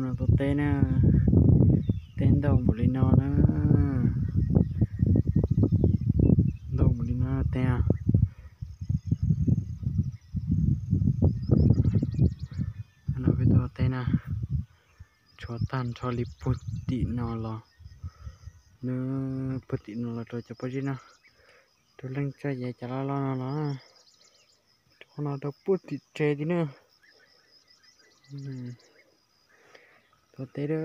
nó tốt tên nè, tên đầu một linh nó nữa, đầu một linh nó tên nó biết tốt tên nè, cho tan cho lip putty nó lo, nữa putty nó là cho bao nhiêu nè, tôi lên cho vậy cho nó cho nó đâu putty chơi đi nữa. Tốt tên đó,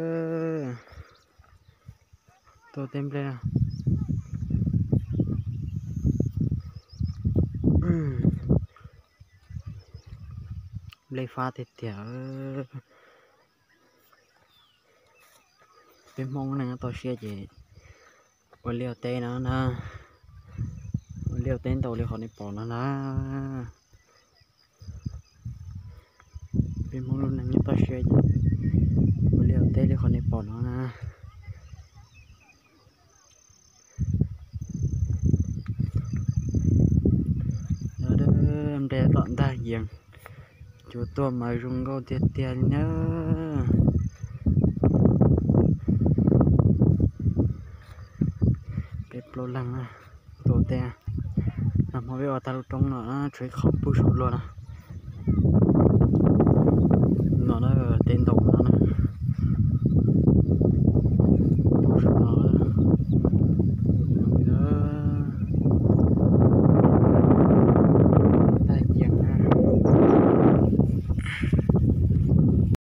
tốt tên đây nè. Lấy pha thì tiểu bên mông này tôi xe gì ở liều tên nó nè, liều tên tôi liều họ đi bỏ nó nè, bên mông luôn này tôi xe gì ở liều tên liều họ đi bỏ nó nè. Đó đó em để tận ta giềng chú tôi mà rung câu tiệt tiền nữa. Bếp lô lăng à, tổ tè nằm ở bên ta trong nó chơi khóc bút sụt luôn à, nó tên tổ